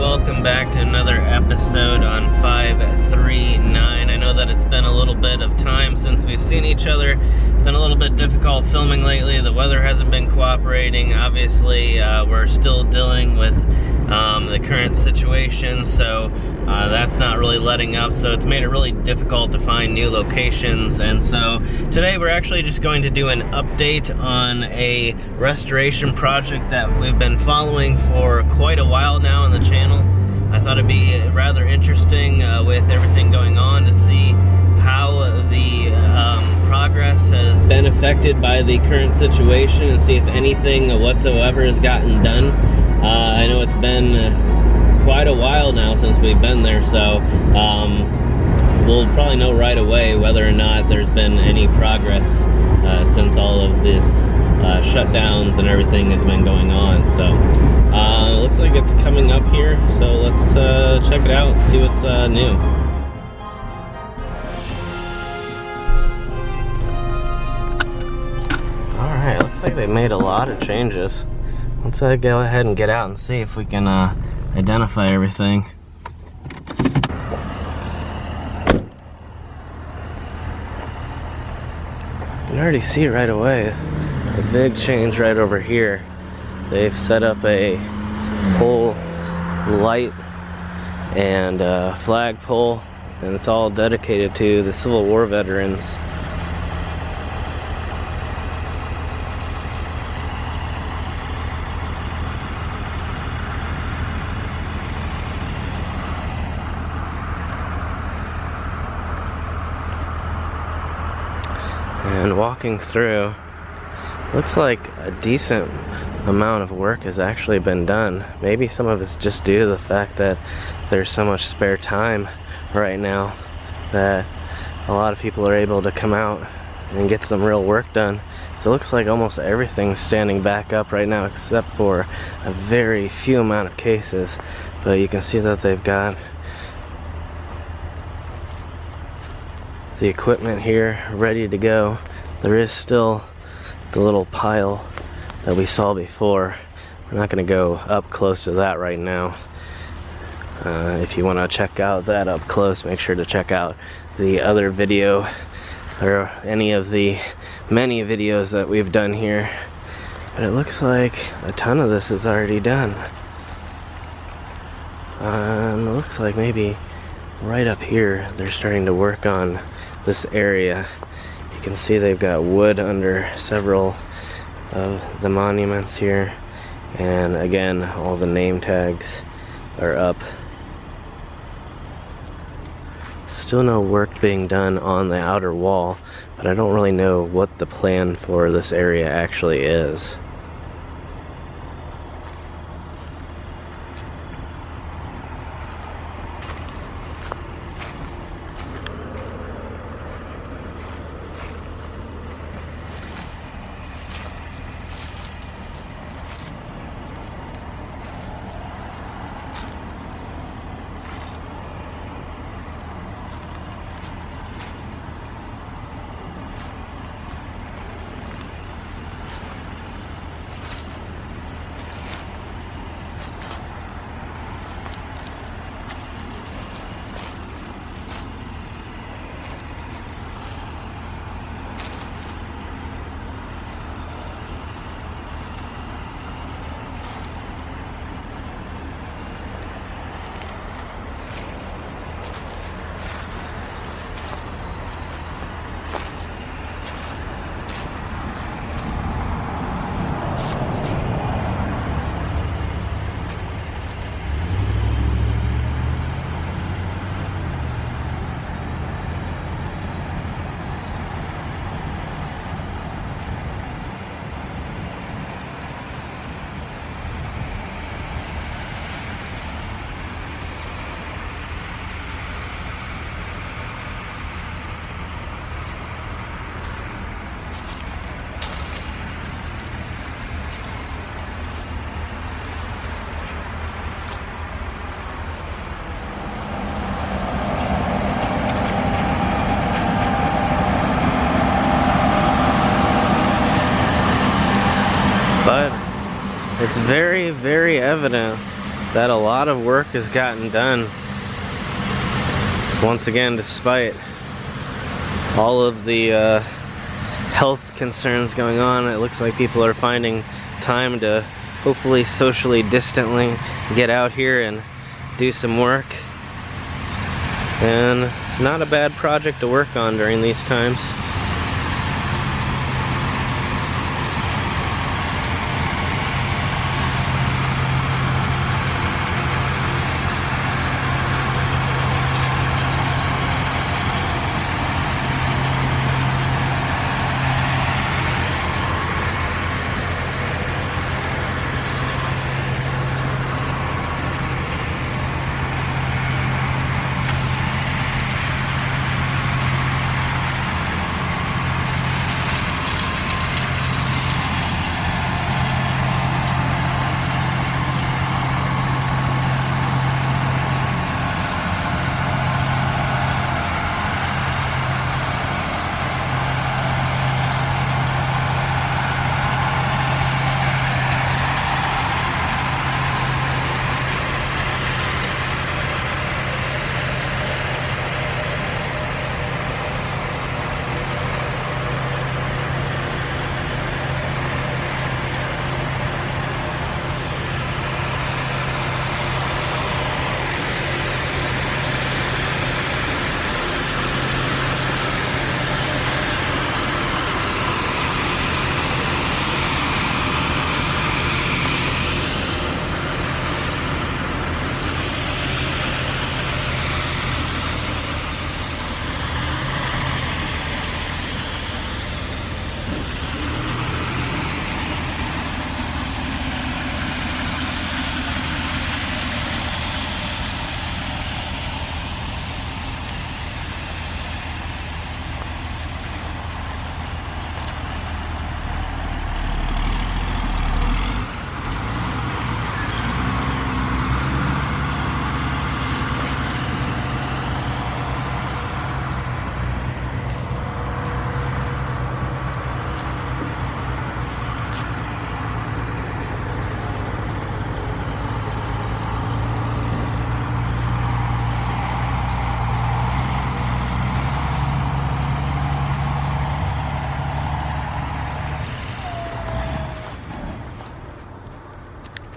welcome back to another episode on 539. I know that it's been a little bit of time since we've seen each other. It's been a little bit difficult filming lately. The weather hasn't been cooperating. Obviously, we're still dealing with the current situation, so that's not really letting up, so it's made it really difficult to find new locations. And so today we're actually just going to do an update on a restoration project that we've been following for quite a while now on the channel. I thought it'd be rather interesting with everything going on to see how the progress has been affected by the current situation and see if anything whatsoever has gotten done. I know it's been quite a while now since we've been there, so we'll probably know right away whether or not there's been any progress since all of this shutdowns and everything has been going on. So it looks like it's coming up here, so let's check it out and see what's new. Alright, looks like they made a lot of changes. Let's go ahead and get out and see if we can identify everything. You can already see right away a big change right over here. They've set up a whole light and flagpole, and it's all dedicated to the Civil War veterans. And walking through, looks like a decent amount of work has actually been done. Maybe some of it's just due to the fact that there's so much spare time right now that a lot of people are able to come out and get some real work done. So it looks like almost everything's standing back up right now except for a very few amount of cases. But you can see that they've got the equipment here ready to go. There is still the little pile that we saw before. We're not going to go up close to that right now. If you want to check out that up close, make sure to check out the other video or any of the many videos that we've done here. But it looks like a ton of this is already done. It looks like maybe right up here they're starting to work on this area. You can see they've got wood under several of the monuments here, and again all the name tags are up. Still no work being done on the outer wall, but I don't really know what the plan for this area actually is. But it's very, very evident that a lot of work has gotten done. Once again, despite all of the health concerns going on, it looks like people are finding time to hopefully socially distantly get out here and do some work. And not a bad project to work on during these times.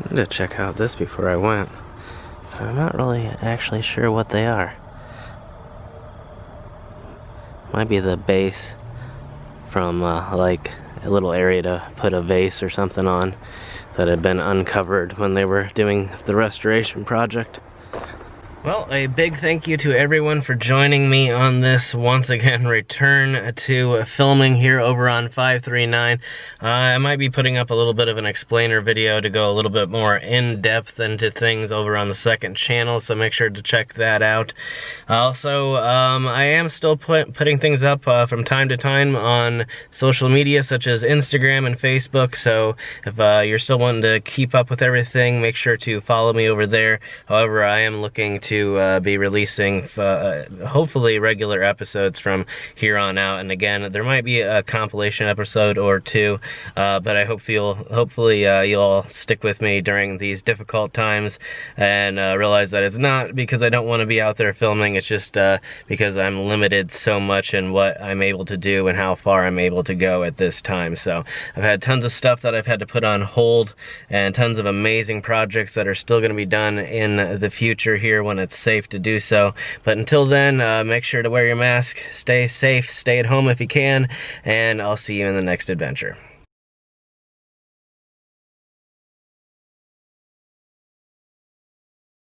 I had to check out this before I went. I'm not really actually sure what they are. Might be the base from like a little area to put a vase or something on that had been uncovered when they were doing the restoration project. Well, a big thank you to everyone for joining me on this, once again, return to filming here over on 539. I might be putting up a little bit of an explainer video to go a little bit more in-depth into things over on the second channel, so make sure to check that out. Also, I am still putting things up from time to time on social media, such as Instagram and Facebook, so if you're still wanting to keep up with everything, make sure to follow me over there. However, I am looking to be releasing hopefully regular episodes from here on out, and again, there might be a compilation episode or two, but I hopefully you'll all stick with me during these difficult times and realize that it's not because I don't want to be out there filming, it's just because I'm limited so much in what I'm able to do and how far I'm able to go at this time. So I've had tons of stuff that I've had to put on hold and tons of amazing projects that are still going to be done in the future here when it's safe to do so. But until then, make sure to wear your mask, stay safe, stay at home if you can, and I'll see you in the next adventure.